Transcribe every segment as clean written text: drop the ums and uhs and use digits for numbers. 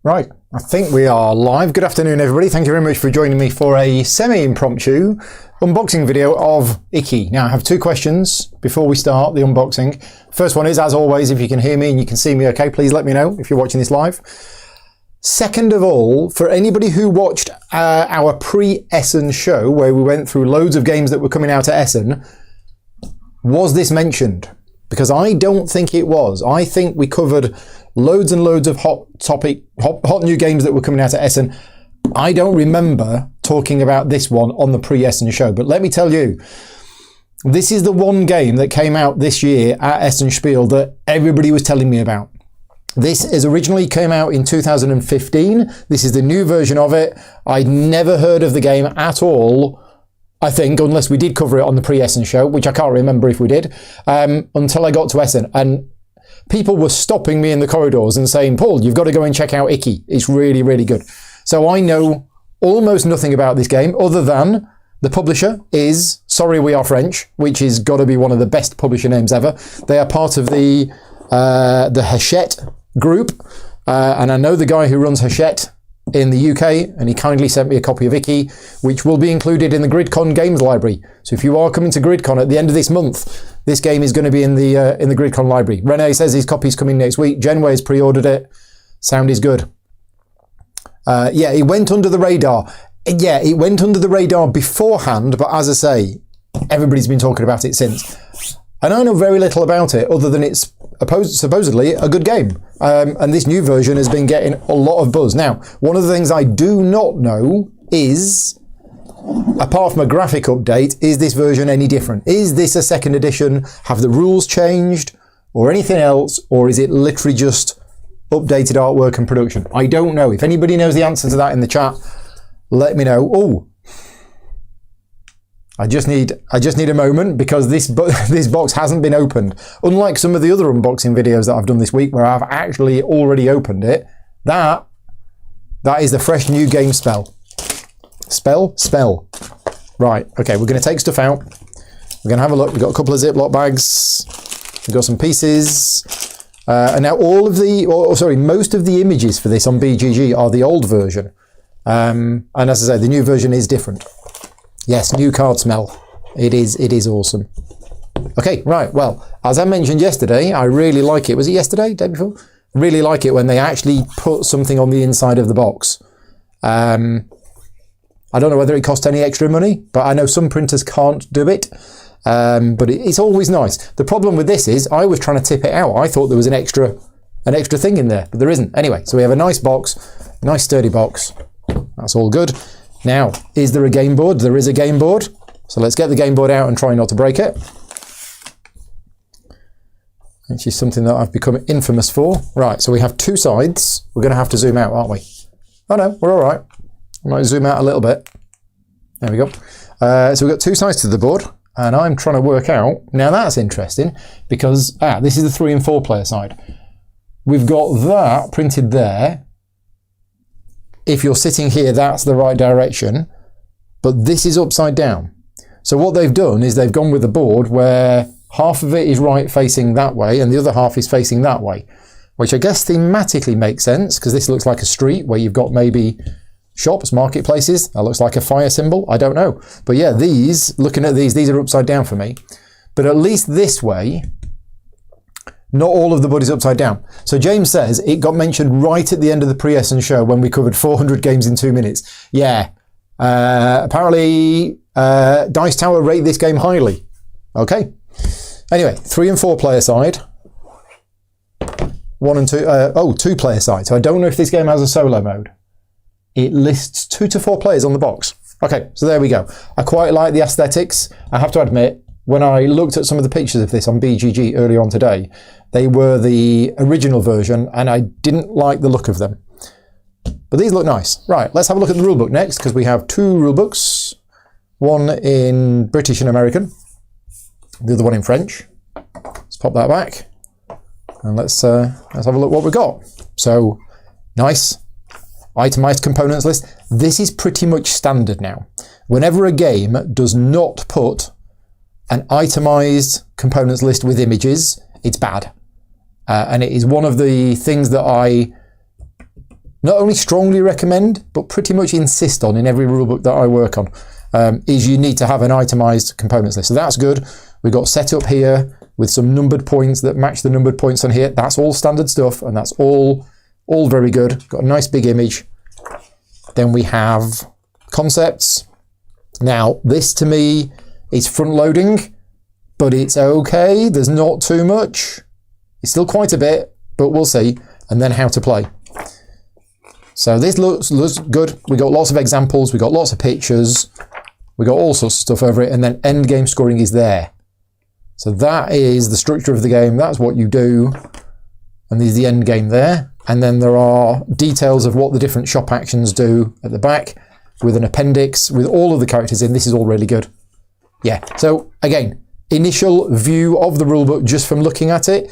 Right, I think we are live. Good afternoon, everybody. Thank you very much for joining me for a semi-impromptu unboxing video of IKI. Now, I have two questions before we start the unboxing. First one is, as always, if you can hear me and you can see me okay, please let me know if you're watching this live. Second of all, for anybody who watched our pre-Essen show, where we went through loads of games that were coming out at Essen, was this mentioned? Because I don't think it was. I think we covered loads and loads of hot new games that were coming out at Essen. I don't remember talking about this one on the pre-Essen show, but let me tell you, this is the one game that came out this year at Essen Spiel that everybody was telling me about. This is originally came out in 2015. This is the new version of it. I'd never heard of the game at all, I think, unless we did cover it on the pre-Essen show, which I can't remember if we did, until I got to Essen. And people were stopping me in the corridors and saying, Paul, you've got to go and check out IKI. It's really, really good. So I know almost nothing about this game other than the publisher is Sorry We Are French, which has got to be one of the best publisher names ever. They are part of the Hachette group. And I know the guy who runs Hachette in the UK, and he kindly sent me a copy of IKI, which will be included in the GridCon games library. So if you are coming to GridCon at the end of this month, this game is going to be in the GridCon library. Rene says his copy's coming next week. Genway has pre-ordered it. Sound is good. Yeah, it went under the radar. Yeah, it went under the radar beforehand, but as I say, everybody's been talking about it since. And I know very little about it other than it's supposedly a good game. And this new version has been getting a lot of buzz. Now, one of the things I do not know is, apart from a graphic update, is this version any different? Is this a second edition? Have the rules changed or anything else? Or is it literally just updated artwork and production? I don't know. If anybody knows the answer to that in the chat, let me know. Oh, I just need a moment because this box hasn't been opened. Unlike some of the other unboxing videos that I've done this week where I've actually already opened it, that is the fresh new game spell. Spell. Right, okay, we're going to take stuff out. We're going to have a look. We've got a couple of Ziploc bags. We've got some pieces. And now most of the images for this on BGG are the old version. And as I say, the new version is different. Yes, new card smell. It is awesome. Okay, right. Well, as I mentioned yesterday, I really like it. Was it yesterday? Day before? I really like it when they actually put something on the inside of the box. I don't know whether it costs any extra money, but I know some printers can't do it. But it's always nice. The problem with this is I was trying to tip it out. I thought there was an extra thing in there, but there isn't. Anyway, so we have a nice box, nice sturdy box. That's all good. Now, is there a game board? There is a game board. So let's get the game board out and try not to break it. Which is something that I've become infamous for. Right, so we have two sides. We're going to have to zoom out, aren't we? Oh no, we're all right. I might zoom out a little bit. There we go. So we've got two sides to the board. And I'm trying to work out, now that's interesting, because this is the 3 and 4 player side. We've got that printed there. If you're sitting here, that's the right direction, but this is upside down. So what they've done is they've gone with a board where half of it is right facing that way and the other half is facing that way, which I guess thematically makes sense because this looks like a street where you've got maybe shops, marketplaces. That looks like a fire symbol. I don't know. But yeah, looking at these are upside down for me. But at least this way, not all of the board is upside down. So James says it got mentioned right at the end of the pre-Essen show when we covered 400 games in 2 minutes. Yeah. Apparently, Dice Tower rate this game highly. Okay. Anyway, 3 and 4 player side. 1 and 2. 2 player side. So I don't know if this game has a solo mode. It lists 2 to 4 players on the box. Okay, so there we go. I quite like the aesthetics. I have to admit, when I looked at some of the pictures of this on BGG earlier on today, they were the original version, and I didn't like the look of them. But these look nice. Right, let's have a look at the rulebook next, because we have 2 rulebooks. One in British and American, the other one in French. Let's pop that back, and let's have a look what we've got. So, nice. Itemized components list. This is pretty much standard now. Whenever a game does not put an itemized components list with images, it's bad. And it is one of the things that I not only strongly recommend, but pretty much insist on in every rulebook that I work on, is you need to have an itemized components list. So that's good. We've got setup here with some numbered points that match the numbered points on here. That's all standard stuff, and that's all very good. Got a nice big image. Then we have concepts. Now, this to me is front loading, but it's okay. There's not too much. It's still quite a bit, but we'll see. And then how to play. So this looks good. We got lots of examples. We got lots of pictures. We got all sorts of stuff over it. And then end game scoring is there. So that is the structure of the game. That's what you do. And there's the end game there. And then there are details of what the different shop actions do at the back with an appendix with all of the characters in. This is all really good. Yeah. So again, initial view of the rulebook just from looking at it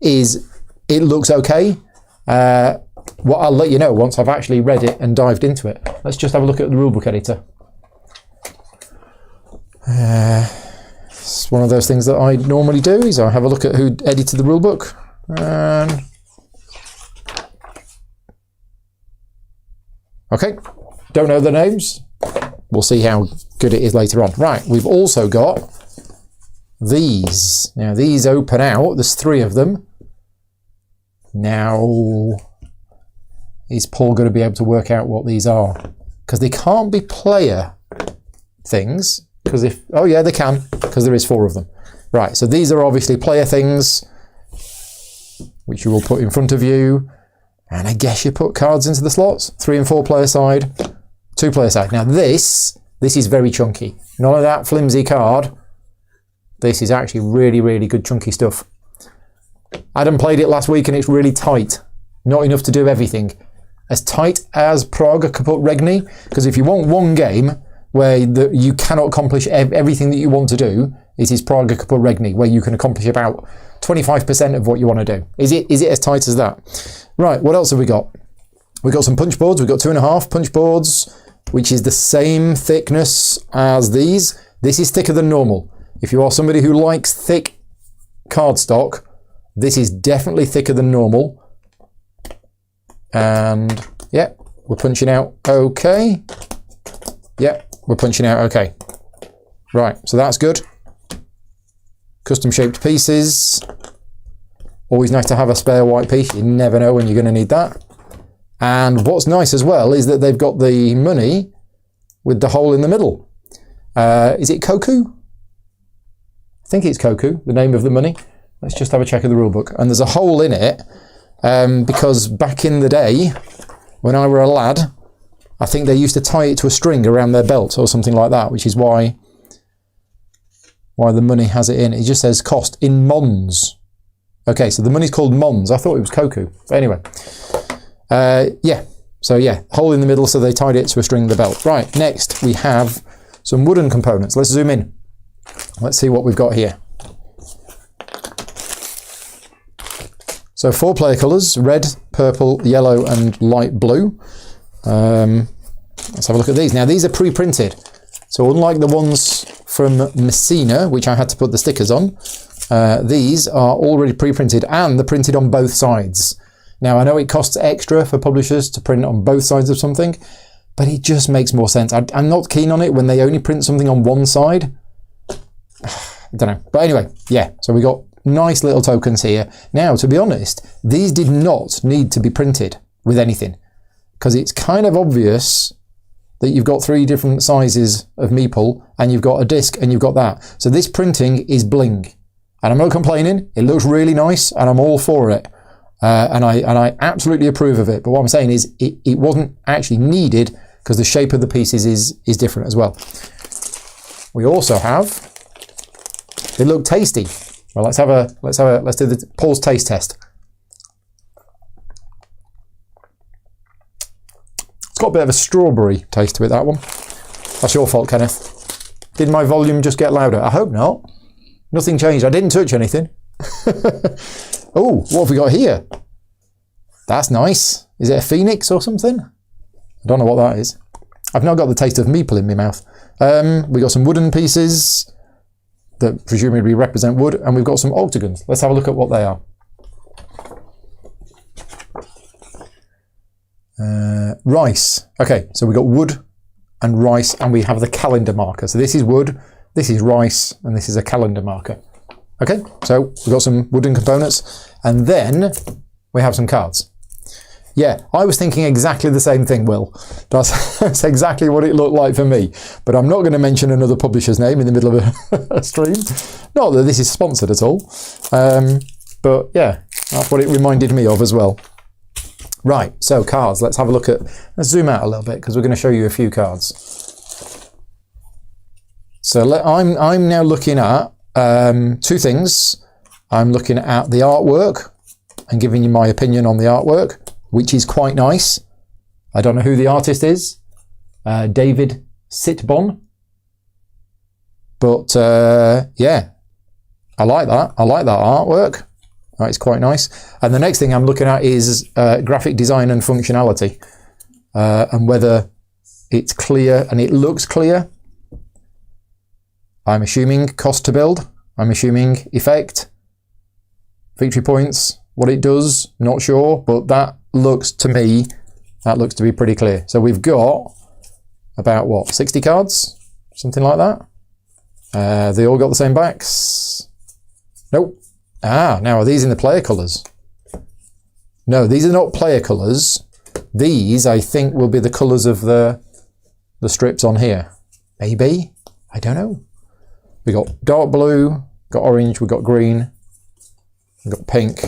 is it looks okay. Well, I'll let you know once I've actually read it and dived into it. Let's just have a look at the rulebook editor. It's one of those things that I normally do, is I have a look at who edited the rulebook. Okay, don't know the names. We'll see how good it is later on. Right, we've also got these. Now these open out, there's 3 of them. Now, is Paul going to be able to work out what these are? Because they can't be player things. Because if, oh yeah, they can, because there is 4 of them. Right, so these are obviously player things, which you will put in front of you. And I guess you put cards into the slots. 3 and 4 player side, 2 player side. Now this is very chunky. None of that flimsy card. This is actually really, really good chunky stuff. Adam played it last week and it's really tight. Not enough to do everything. As tight as Prague Kaput Regni, because if you want one game where you cannot accomplish everything that you want to do, it is Prague Kaput Regni, where you can accomplish about 25% of what you want to do. Is it as tight as that? Right, what else have we got? We've got some punchboards. We've got 2.5 punchboards, which is the same thickness as these. This is thicker than normal. If you are somebody who likes thick cardstock, this is definitely thicker than normal. And yeah, we're punching out okay. Yeah, we're punching out okay. Right, so that's good. Custom shaped pieces. Always nice to have a spare white piece. You never know when you're going to need that. And what's nice as well is that they've got the money with the hole in the middle. Is it Koku? I think it's Koku, the name of the money. Let's just have a check of the rulebook. And there's a hole in it because back in the day, when I were a lad, I think they used to tie it to a string around their belt or something like that, which is why the money has it in. It just says cost in Mons. Okay, so the money's called Mons. I thought it was Koku. But anyway, yeah. So yeah, hole in the middle, so they tied it to a string of the belt. Right, next we have some wooden components. Let's zoom in. Let's see what we've got here. So 4 player colours, red, purple, yellow and light blue. Let's have a look at these. Now these are pre-printed. So unlike the ones from Messina, which I had to put the stickers on, these are already pre-printed and they're printed on both sides. Now I know it costs extra for publishers to print on both sides of something, but it just makes more sense. I'm not keen on it when they only print something on one side. I don't know. But anyway, yeah, so we got nice little tokens here. Now, to be honest, these did not need to be printed with anything because it's kind of obvious that you've got 3 different sizes of meeple and you've got a disc and you've got that. So this printing is bling. And I'm not complaining. It looks really nice and I'm all for it. And I absolutely approve of it. But what I'm saying is it wasn't actually needed because the shape of the pieces is different as well. We also have, they look tasty. Well, let's do the Paul's taste test. It's got a bit of a strawberry taste to it, that one. That's your fault, Kenneth. Did my volume just get louder? I hope not. Nothing changed. I didn't touch anything. Oh, what have we got here? That's nice. Is it a phoenix or something? I don't know what that is. I've now got the taste of meeple in my mouth. We got some wooden pieces that presumably represent wood, and we've got some octagons. Let's have a look at what they are. Rice. Okay, so we got wood and rice, and we have the calendar marker. So this is wood, this is rice, and this is a calendar marker. Okay, so we've got some wooden components, and then we have some cards. Yeah, I was thinking exactly the same thing, Will. That's exactly what it looked like for me. But I'm not going to mention another publisher's name in the middle of a stream. Not that this is sponsored at all. But yeah, that's what it reminded me of as well. Right, so cards. Let's have a look at... Let's zoom out a little bit because we're going to show you a few cards. So I'm now looking at two things. I'm looking at the artwork and giving you my opinion on the artwork, which is quite nice. I don't know who the artist is. David Sitbon. But yeah, I like that. I like that artwork. It's quite nice. And the next thing I'm looking at is graphic design and functionality, and whether it's clear and it looks clear. I'm assuming cost to build. I'm assuming effect, victory points, what it does, not sure, but that looks to me, that looks to be pretty clear. So we've got about, what, 60 cards? Something like that. They all got the same backs. Nope. Now are these in the player colours? No, these are not player colours. These, I think, will be the colours of the strips on here. Maybe? I don't know. We got dark blue, got orange, we've got green, we've got pink,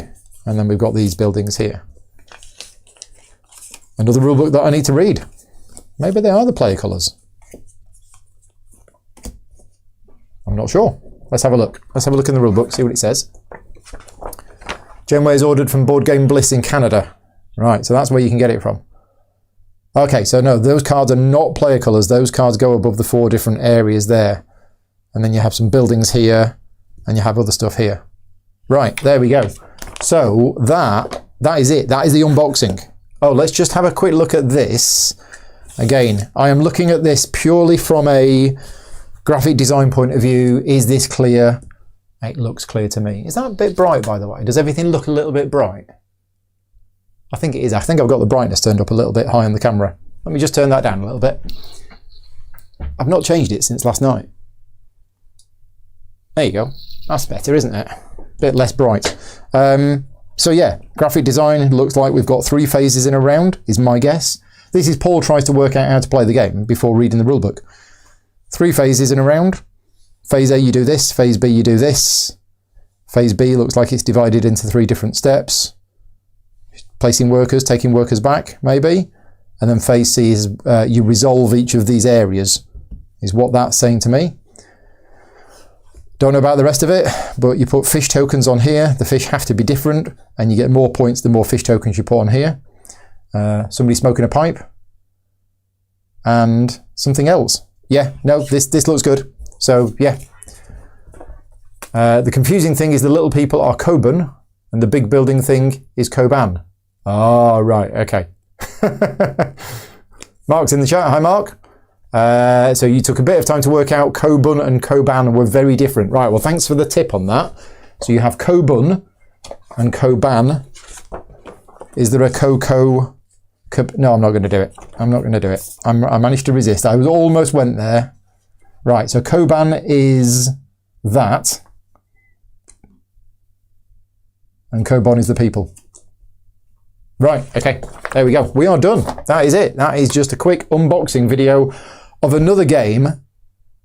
and then we've got these buildings here. Another rulebook that I need to read. Maybe they are the player colours. I'm not sure. Let's have a look. Let's have a look in the rulebook, see what it says. Genway is ordered from Board Game Bliss in Canada. Right, so that's where you can get it from. Okay, so no, those cards are not player colours. Those cards go above the 4 different areas there. And then you have some buildings here, and you have other stuff here. Right, there we go. So that is it. That is the unboxing. Oh, let's just have a quick look at this. Again, I am looking at this purely from a graphic design point of view. Is this clear? It looks clear to me. Is that a bit bright, by the way? Does everything look a little bit bright? I think it is. I think I've got the brightness turned up a little bit high on the camera. Let me just turn that down a little bit. I've not changed it since last night. There you go. That's better, isn't it? A bit less bright. So yeah, graphic design looks like we've got 3 phases in a round, is my guess. This is Paul tries to work out how to play the game before reading the rulebook. 3 phases in a round. Phase A, you do this. Phase B, you do this. Phase B looks like it's divided into 3 different steps. Placing workers, taking workers back, maybe. And then phase C is you resolve each of these areas, is what that's saying to me. Don't know about the rest of it, but you put fish tokens on here. The fish have to be different, and you get more points the more fish tokens you put on here. Somebody smoking a pipe. And something else. Yeah, no, this looks good. So, yeah. The confusing thing is the little people are Coban, and the big building thing is Coban. Oh, right, okay. Mark's in the chat. Hi, Mark. So you took a bit of time to work out Kobun and Koban were very different. Right, well, thanks for the tip on that. So you have Kobun and Koban. Is there a Coco? No, I'm not going to do it. I'm not going to do it. I managed to resist. I almost went there. Right, so Koban is that. And Koban is the people. Right, okay, there we go. We are done. That is it. That is just a quick unboxing video of another game,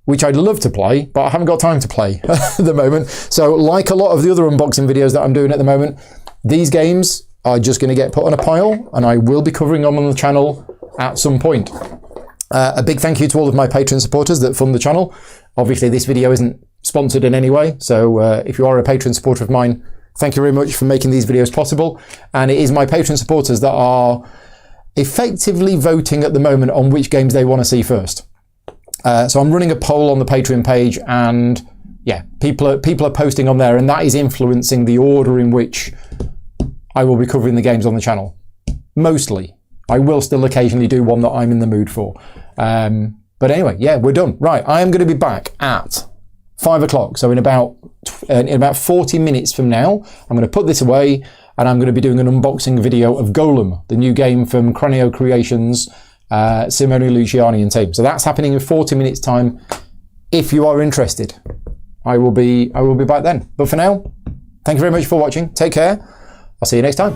which I'd love to play, but I haven't got time to play at the moment. So like a lot of the other unboxing videos that I'm doing at the moment, these games are just going to get put on a pile, and I will be covering them on the channel at some point. A big thank you to all of my Patreon supporters that fund the channel. Obviously, this video isn't sponsored in any way, so if you are a Patreon supporter of mine, thank you very much for making these videos possible. And it is my Patreon supporters that are effectively voting at the moment on which games they want to see first. So I'm running a poll on the Patreon page, and yeah, people are posting on there, and that is influencing the order in which I will be covering the games on the channel. Mostly. I will still occasionally do one that I'm in the mood for. But anyway, yeah, we're done. Right, I am going to be back at 5 o'clock. So in about 40 minutes from now, I'm going to put this away. and I'm going to be doing an unboxing video of Golem, the new game from Cranio Creations, Simone Luciani and team. So that's happening in 40 minutes time. If you are interested, I will be back then. But for now, thank you very much for watching. Take care. I'll see you next time.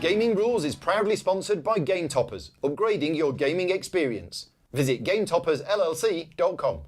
Gaming Rules is proudly sponsored by Game Toppers, upgrading your gaming experience. Visit GameToppersLLC.com.